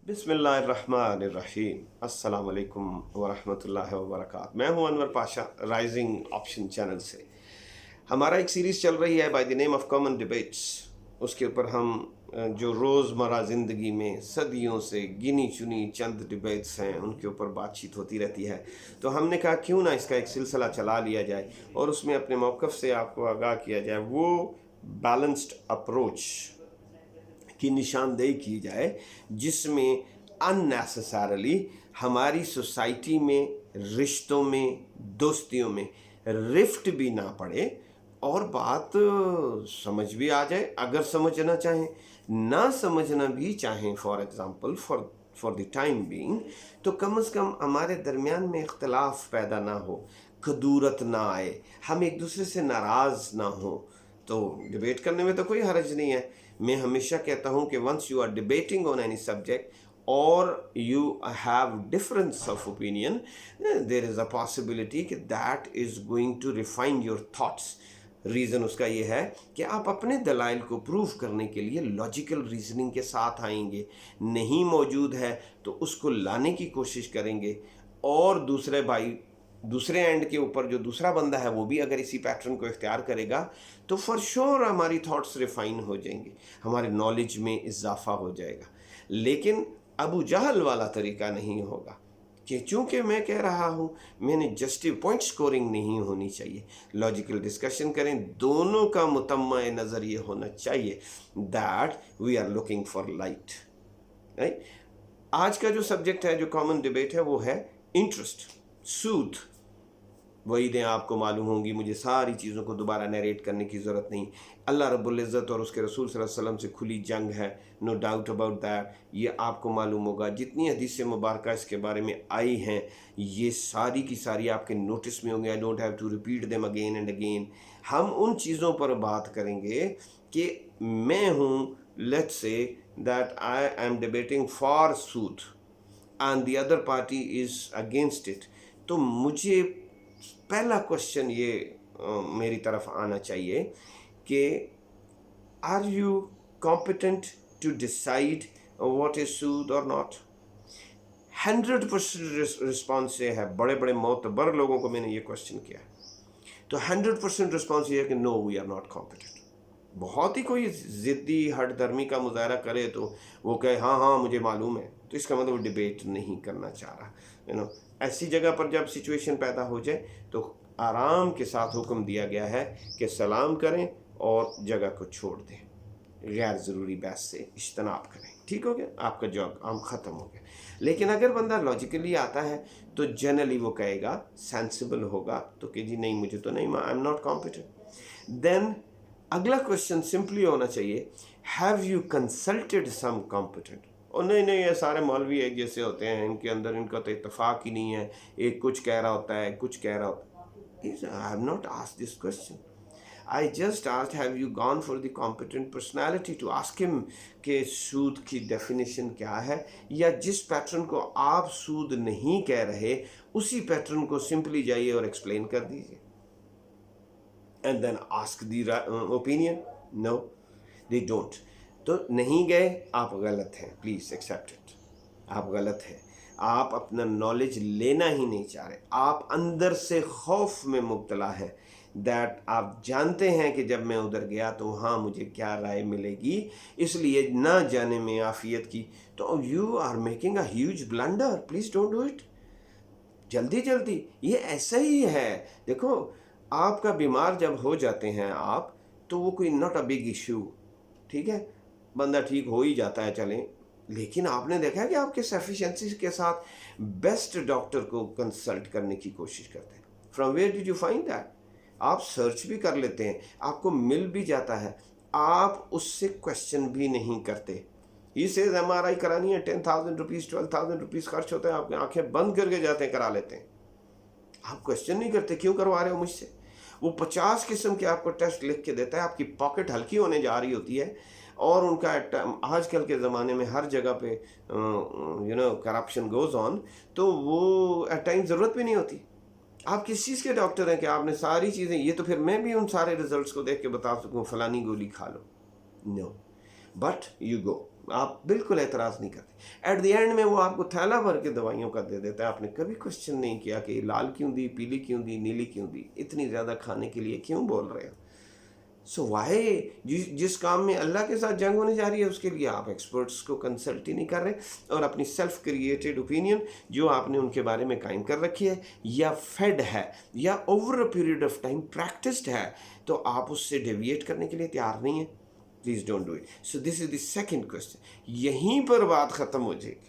बिस्मिल्लाहिर्रहमानिर्रहीम। अस्सलाम वालेकुम वरहमतुल्लाहि वबरकात। मैं हूं Anwar Pasha, rising option channel से। हमारा एक सीरीज़ चल रही है by the name of common debates. उसके ऊपर हम जो रोज़मर्रा ज़िंदगी में सदियों से गिनी चुनी चंद डिबेट्स हैं उनके ऊपर बातचीत होती रहती है। तो हमने कहा क्यों ना इसका एक सिलसिला चला लिया जाए और उसमें अपने मौक़िफ़ से आपको आगाह किया जाए, वो बैलेंस्ड अप्रोच की निशानदेही की जाए जिसमें अननेसेसरली हमारी सोसाइटी में, रिश्तों में, दोस्तियों में रिफ्ट भी ना पड़े और बात समझ भी आ जाए। अगर समझना चाहें, ना समझना भी चाहें, for example for the time being, तो कम से कम हमारे दरमियान में इख्तलाफ पैदा ना हो, खदूरत ना आए, हम एक दूसरे से नाराज़ ना हो। तो डिबेट करने में तो कोई हर्ज नहीं है। मैं हमेशा कहता हूँ कि once you are debating on any subject और you have difference of opinion, there is a possibility कि that is going to refine your thoughts. Reason उसका ये है कि आप अपने दलाइल को प्रूव करने के लिए लॉजिकल रीजनिंग के साथ आएंगे। नहीं मौजूद है तो उसको लाने की कोशिश करेंगे, और दूसरे एंड के ऊपर जो दूसरा बंदा है वो भी अगर इसी पैटर्न को इख्तियार करेगा तो फॉर श्योर हमारी थॉट्स रिफाइन हो जाएंगे, हमारे नॉलेज में इजाफा हो जाएगा। लेकिन अबू जहल वाला तरीका नहीं होगा कि चूंकि मैं कह रहा हूँ, मैंने जस्टिव पॉइंट स्कोरिंग नहीं होनी चाहिए। लॉजिकल डिस्कशन करें, दोनों का मुतम्मा नज़र ये होना चाहिए that we are looking for light, right. आज का जो सब्जेक्ट है, जो कॉमन डिबेट है, वो है इंटरेस्ट, सूद। वही आपको मालूम होंगी, मुझे सारी चीज़ों को दोबारा नरेट करने की ज़रूरत नहीं। अल्लाह रब्बुल इज़्ज़त और उसके रसूल सल्लल्लाहु अलैहि वसल्लम से खुली जंग है, नो डाउट अबाउट दैट। ये आपको मालूम होगा। जितनी हदीस मुबारक इसके बारे में आई हैं, ये सारी की सारी आपके नोटिस में होंगे। I don't have to repeat them again and again. हम उन चीज़ों पर बात करेंगे कि मैं हूँ, let's say that I am debating for Sood and the other party is against it. तो मुझे पहला क्वेश्चन ये मेरी तरफ आना चाहिए कि are you competent to decide what is should और नॉट। 100% रिस्पॉन्स ये है। बड़े बड़े मोतबर लोगों को मैंने ये क्वेश्चन किया तो 100% रिस्पॉन्स ये है कि no, we are not competent. बहुत ही कोई ज़िद्दी हट धर्मी का मुजाहरा करे तो वो कहे हाँ हाँ मुझे मालूम है, तो इसका मतलब वो डिबेट नहीं करना चाह रहा। ऐसी जगह पर जब सिचुएशन पैदा हो जाए तो आराम के साथ हुक्म दिया गया है कि सलाम करें और जगह को छोड़ दें, गैर ज़रूरी बहस से इज्तनाब करें। ठीक हो गया, आपका जॉब आम ख़त्म हो गया। लेकिन अगर बंदा लॉजिकली आता है तो जनरली वो कहेगा, सेंसिबल होगा तो कि जी नहीं, मुझे तो नहीं, I am not competent. Then अगला क्वेश्चन सिंपली होना चाहिए, have you consulted some competent. और नहीं नहीं, ये सारे मौलवी एक जैसे होते हैं, इनके अंदर इनका तो इत्तेफाक ही नहीं है, एक कुछ कह रहा होता है, कुछ कह रहा होता है। I have not asked this question, I just asked, have you gone for the competent personality to ask him कि सूद की डेफिनेशन क्या है, या जिस पैटर्न को आप सूद नहीं कह रहे उसी पैटर्न को सिंपली जाइए और एक्सप्लेन कर दीजिए and then ask the opinion. No, they don't. तो नहीं गए, आप गलत हैं, प्लीज़ एक्सेप्ट इट। आप गलत हैं, आप अपना नॉलेज लेना ही नहीं चाह रहे, आप अंदर से खौफ में मुब्तला हैं दैट आप जानते हैं कि जब मैं उधर गया तो वहाँ मुझे क्या राय मिलेगी, इसलिए ना जाने में आफियत की। तो you are making a huge blunder, please don't do it. जल्दी जल्दी, ये ऐसा ही है। देखो, आपका बीमार जब हो जाते हैं आप, तो वो कोई नॉट अ बिग इशू, ठीक है, बंदा ठीक हो ही जाता है, चलें। लेकिन आपने देखा है कि आपके सफिशेंसी के साथ बेस्ट डॉक्टर को कंसल्ट करने की कोशिश करते हैं। From where did you find that? आप सर्च भी कर लेते हैं, आपको मिल भी जाता है, आप उससे क्वेश्चन भी नहीं करते। ही सेज MRI करानी है, 10,000 रुपीज़ 12,000 रुपीज़ खर्च होता है, आपकी आंखें बंद करके जाते हैं, करा लेते हैं। आप क्वेश्चन नहीं करते, क्यों करवा रहे हो मुझसे? वो 50 किस्म के आपको टेस्ट लिख के देता है, आपकी पॉकेट हल्की होने जा रही होती है, और उनका आजकल के ज़माने में हर जगह पे करप्शन गोज़ ऑन, तो वो एट टाइम ज़रूरत भी नहीं होती। आप किस चीज़ के डॉक्टर हैं कि आपने सारी चीज़ें, ये तो फिर मैं भी उन सारे रिजल्ट्स को देख के बता सकूँ फलानी गोली खा लो। नो, बट यू गो, آپ بالکل اعتراض نہیں کرتے. ایٹ دی اینڈ میں وہ آپ کو تھیلا بھر کے دوائیوں کا دے دیتا ہے. آپ نے کبھی کوشچن نہیں کیا کہ لال کیوں دی, پیلی کیوں دی, نیلی کیوں دی, اتنی زیادہ کھانے کے لیے کیوں بول رہے ہو. سو وائی جس کام میں اللہ کے ساتھ جنگ ہونے جا رہی ہے اس کے لیے آپ ایکسپرٹس کو کنسلٹ ہی نہیں کر رہے, اور اپنی سیلف کریٹڈ اوپینین جو آپ نے ان کے بارے میں قائم کر رکھی ہے, یا فیڈ ہے, یا over a period of time practised ہے, تو آپ اس سے ڈیویٹ کرنے کے لیے تیار نہیں ہیں. Please don't do it. So this is the second question. یہیں پر بات ختم ہو جائے گی.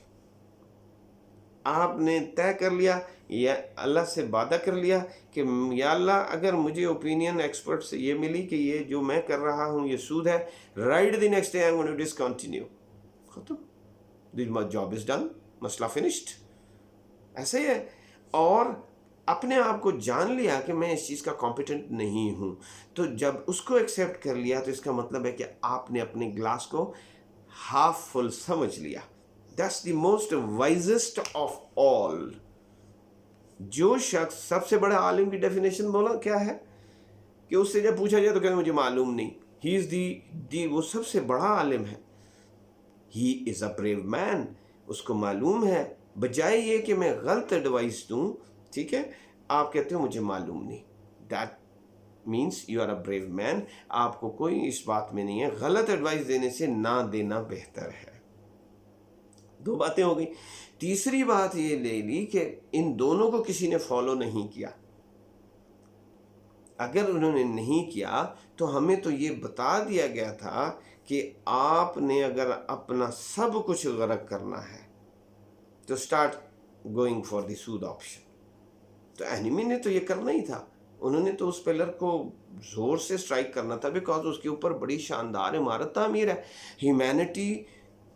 آپ نے طے کر لیا یا اللہ سے وعدہ کر لیا کہ یا اللہ اگر مجھے اوپینین ایکسپرٹ سے یہ ملی کہ یہ جو میں کر رہا ہوں یہ سود ہے, right the next day I am going to discontinue. ختم. مائی جاب از ڈن, مسئلہ فنشڈ. ایسا ہی ہے. اور اپنے آپ کو جان لیا کہ میں اس چیز کا کمپیٹنٹ نہیں ہوں, تو جب اس کو ایکسیپٹ کر لیا تو اس کا مطلب ہے کہ آپ نے اپنے گلاس کو ہاف فل سمجھ لیا. That's the most wisest of all. جو شخص سب سے بڑے عالم کی ڈیفینیشن بولا کیا ہے کہ اس سے جب پوچھا جائے تو کہتے مجھے معلوم نہیں. He is the وہ سب سے بڑا عالم ہے. He is a brave man. اس کو معلوم ہے, بجائے یہ کہ میں غلط ایڈوائس دوں, ٹھیک ہے, آپ کہتے ہو مجھے معلوم نہیں. That means you are a brave man. آپ کو کوئی اس بات میں نہیں ہے. غلط ایڈوائس دینے سے نہ دینا بہتر ہے. دو باتیں ہو گئی. تیسری بات یہ لے لی کہ ان دونوں کو کسی نے فالو نہیں کیا. اگر انہوں نے نہیں کیا تو ہمیں تو یہ بتا دیا گیا تھا کہ آپ نے اگر اپنا سب کچھ غرق کرنا ہے تو اسٹارٹ گوئنگ فار دی سود آپشن. تو اینیمی نے تو یہ کرنا ہی تھا. انہوں نے تو اس پلر کو زور سے اسٹرائک کرنا تھا, بیکاز اس کے اوپر بڑی شاندار عمارت تعمیر ہے. ہیومینٹی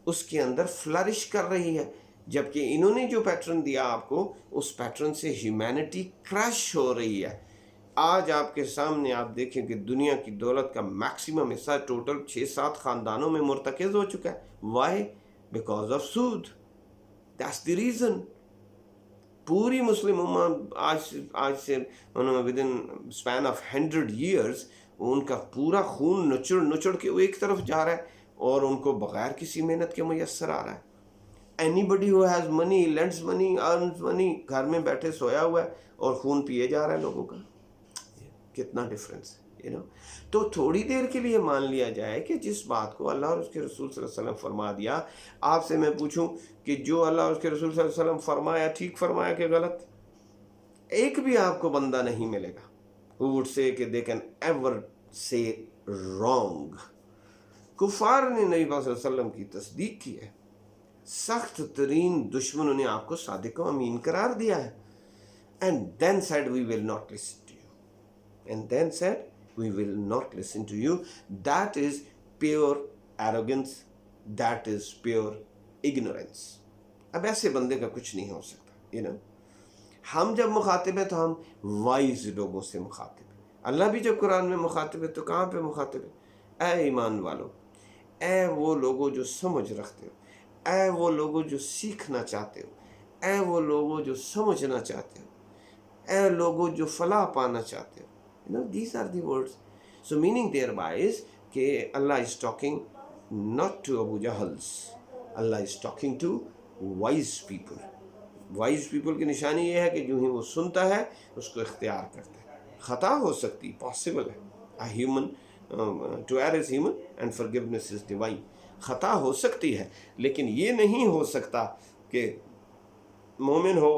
اس کے اندر فلرش کر رہی ہے, جبکہ انہوں نے جو پیٹرن دیا آپ کو, اس پیٹرن سے ہیومینٹی کرش ہو رہی ہے. آج آپ کے سامنے آپ دیکھیں کہ دنیا کی دولت کا میکسیمم حصہ ٹوٹل 6-7 خاندانوں میں مرتکز ہو چکا ہے. وائی؟ بیکاز آف سود. That's the reason. پوری مسلم امت آج سے with in span of 100 years ان کا پورا خون نچڑ کے وہ ایک طرف جا رہا ہے, اور ان کو بغیر کسی محنت کے میسر آ رہا ہے. Anybody who has money, lends money, earns money, گھر میں بیٹھے سویا ہوا ہے اور خون پیے جا رہا ہے لوگوں کا. کتنا ڈفرینس ہے, تو تھوڑی دیر کے لیے مان لیا جائے کہ جس بات کو اللہ اور اس کے رسول صلی اللہ علیہ وسلم فرما دیا. آپ سے میں پوچھوں کہ جو اللہ اور اس کے رسول صلی اللہ علیہ وسلم فرمایا, ٹھیک فرمایا کہ غلط؟ ایک بھی آپ کو بندہ نہیں ملے گا who would say کہ they can ever say wrong. کفار نے نبی صلی اللہ علیہ وسلم کی تصدیق کی ہے. سخت ترین دشمنوں نے آپ کو صادق و امین قرار دیا ہے. And then said we will not listen to you. And then said we will not listen to you. That is pure arrogance. That is pure ignorance. اب ایسے بندے کا کچھ نہیں ہو سکتا. ہم جب مخاطب ہیں تو ہم وائز لوگوں سے مخاطب ہیں. اللہ بھی جب قرآن میں مخاطب ہے تو کہاں پہ مخاطب ہے؟ اے ایمان والو, اے وہ لوگوں جو سمجھ رکھتے ہو, اے وہ لوگوں جو سیکھنا چاہتے ہو, اے وہ لوگوں جو سمجھنا چاہتے ہو, اے لوگوں جو فلاح پانا چاہتے ہو. These are the words. So meaning thereby is کہ Allah is talking not to Abu Jahals. Allah is talking to wise people. Wise people کی نشانی یہ ہے کہ جو ہی وہ سنتا ہے اس کو اختیار کرتا ہے. خطا ہو سکتی, possible ہے. A human to err is human and forgiveness is divine. خطا ہو سکتی ہے, لیکن یہ نہیں ہو سکتا کہ مومن ہو,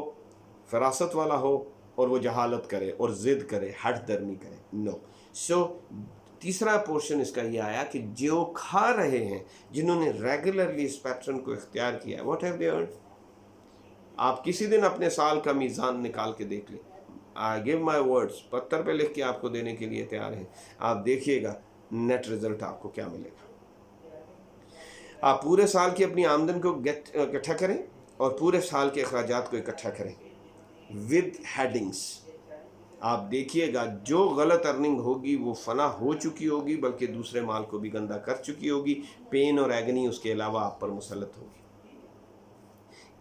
فراست والا ہو, اور وہ جہالت کرے اور ضد کرے, ہٹ درمی کرے. نو. سو تیسرا پورشن اس کا یہ آیا کہ جو کھا رہے ہیں, جنہوں نے ریگولرلی اس پیٹرن کو اختیار کیا ہے, واٹ ہیو دے ارنڈ؟ آپ کسی دن اپنے سال کا میزان نکال کے دیکھ لیں. آئی گیو مائی ورڈز, پتھر پہ لکھ کے آپ کو دینے کے لیے تیار ہیں. آپ دیکھیے گا نیٹ رزلٹ آپ کو کیا ملے گا. آپ پورے سال کی اپنی آمدن کو اکٹھا کریں اور پورے سال کے اخراجات کو اکٹھا کریں ود ہیڈنگس. آپ دیکھیے گا جو غلط ارننگ ہوگی وہ فنا ہو چکی ہوگی, بلکہ دوسرے مال کو بھی گندہ کر چکی ہوگی. پین اور ایگنی اس کے علاوہ آپ پر مسلط ہوگی.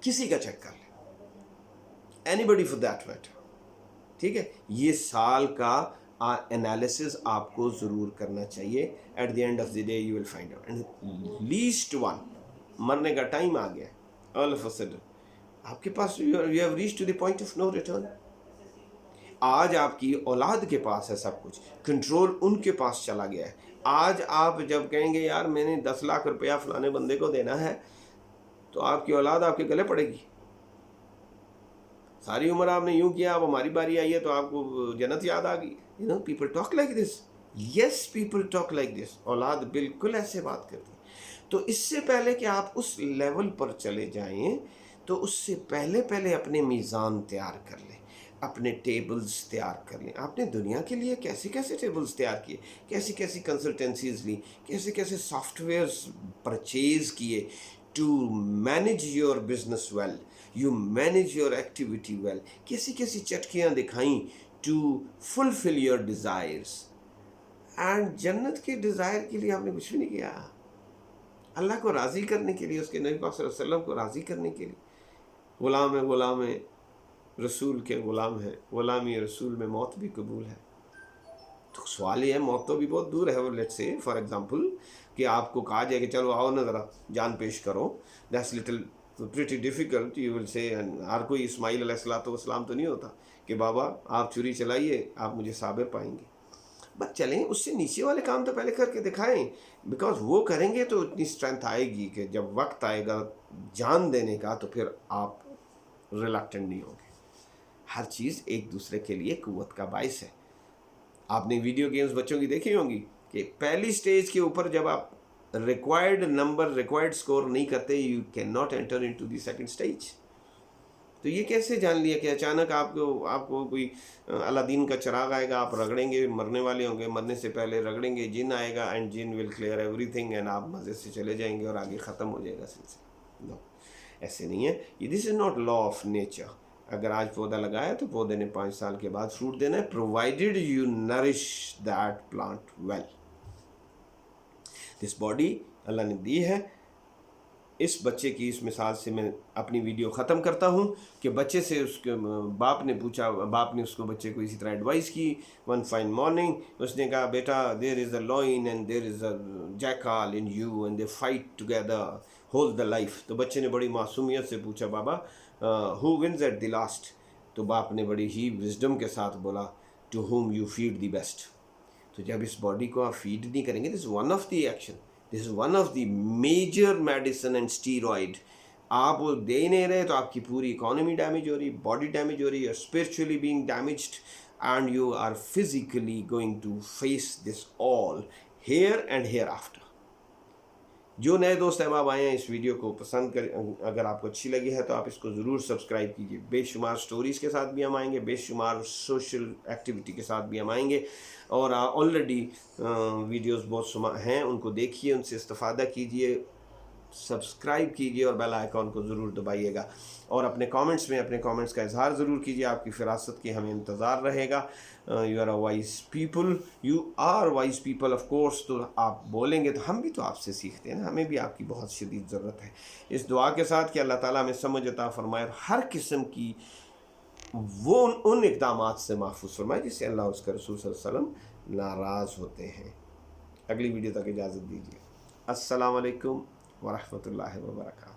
کسی کا چیک کر لیں, anybody for that matter. ٹھیک ہے, یہ سال کا انالیسز آپ کو ضرور کرنا چاہیے. At the end of the day you will find out. And last one, मरने का टाइम आ गया, ऑल ऑफ अ सडन आपके पास you have reached to the point of no return. आज आपकी औलाद के पास है सब कुछ, कंट्रोल उनके पास चला गया है। आज आप जब कहेंगे यार मैंने 10 लाख रुपया फलाने बंदे को देना है, तो आपकी औलाद आपके गले पड़ेगी। सारी उम्र आपने यूं किया, अब हमारी बारी आई है तो आपको जन्नत याद आ गई। You know people talk like this, yes people talk like this. औलाद बिल्कुल ऐसे बात करती है। तो इससे पहले कि आप उस लेवल पर चले जाएं, तो उससे पहले अपने मीज़ान तैयार कर लें, अपने टेबल्स तैयार कर लें। आपने दुनिया के लिए कैसे कैसे टेबल्स तैयार किए, कैसी कैसी कंसल्टेंसीज ली, कैसे कैसे सॉफ्टवेयर्स परचेज किए to manage your business well, you manage your activity well, कैसी कैसी चटकियाँ दिखाई to fulfil your desires. And जन्नत के डिज़ायर के लिए आपने कुछ भी नहीं किया, अल्लाह को राज़ी करने के लिए, उसके नबी पाक सल्लल्लाहु अलैहि वसल्लम को राज़ी करने के लिए। गुलाम है रसूल के गुलाम है, गुलामी रसूल में मौत भी कबूल है। तो सवाल ये है, मौत तो भी बहुत दूर है। वो लेट्स से फॉर एग्जांपल कि आपको कहा जाए कि चलो आओ ना ज़रा जान पेश करो, that's little pretty difficult. You will say, हर कोई इस्माइल अलैहिस्सलाम तो नहीं होता कि बाबा आप छुरी चलाइए आप मुझे साबिर पाएंगे। बस चलें, उससे नीचे वाले काम तो पहले करके दिखाएं, बिकॉज वो करेंगे तो इतनी स्ट्रेंथ आएगी कि जब वक्त आएगा जान देने का तो फिर आप रिलक्टेंट नहीं होंगे। हर चीज़ एक दूसरे के लिए कुव्वत का बायस है। आपने वीडियो गेम्स बच्चों की देखी होंगी कि पहली स्टेज के ऊपर जब आप रिक्वायर्ड स्कोर नहीं करते, you can not enter into the second stage. तो ये कैसे जान लिया कि अचानक आपको कोई अलादीन का चिराग आएगा, आप रगड़ेंगे, मरने वाले होंगे, मरने से पहले रगड़ेंगे, जिन आएगा एंड जिन विल क्लियर एवरीथिंग एंड आप मज़े से चले जाएंगे और आगे ख़त्म हो जाएगा सिलसिला। नो, ऐसे नहीं है। ये this is not law of nature. अगर आज पौधा लगाया तो पौधे ने 5 साल के बाद फ्रूट देना है, provided you nourish that plant well. This body अल्लाह ने दी है। इस बच्चे की इस मिसाल से मैं अपनी वीडियो ख़त्म करता हूँ कि बच्चे से उसके बाप ने उसको बच्चे को इसी तरह एडवाइस की। वन फाइन मॉर्निंग उसने कहा, बेटा there is a lion and there is a jackal in you and they fight together whole the life. तो बच्चे ने बड़ी मासूमियत से पूछा, बाबा who wins at the last? तो बाप ने बड़ी ही विजडम के साथ बोला, to whom you feed the best. तो जब इस बॉडी को आप फीड नहीं करेंगे, this one of the action, this is one of the major medicine and steroid. आप वो दे नहीं रहे तो आपकी पूरी इकोनॉमी डैमेज हो रही, बॉडी डैमेज हो रही है, spiritually being damaged and you are physically going to face this all here and hereafter. जो नए दोस्त अहबाब आए हैं इस वीडियो को पसंद कर, अगर आपको अच्छी लगी है तो आप इसको ज़रूर सब्सक्राइब कीजिए। बेशुमार स्टोरीज़ के साथ भी हम आएंगे, बेशुमार सोशल एक्टिविटी के साथ भी हम आएंगे। और ऑलरेडी वीडियोस बहुत हैं, उनको देखिए, उनसे इस्तेफ़ादा कीजिए, सब्सक्राइब कीजिए और बेल आइकॉन को ज़रूर दबाइएगा। और अपने कमेंट्स का इजहार ज़रूर कीजिए। आपकी फिरासत की हमें इंतज़ार रहेगा। You are wise people of course. तो आप बोलेंगे तो हम भी तो आपसे सीखते हैं ना, हमें भी आपकी बहुत शदीद ज़रूरत है। इस दुआ के साथ कि अल्लाह ताला हमें समझ अता फरमाए और हर किस्म की वो उन इक़दामात से महफूज फरमाए जिससे अल्लाह उसका रसूल सल्लल्लाहु अलैहि वसल्लम नाराज़ होते हैं। अगली वीडियो तक इजाज़त दीजिए। अस्सलाम वालेकुम व रहमतुल्लाहि व बरकातहू।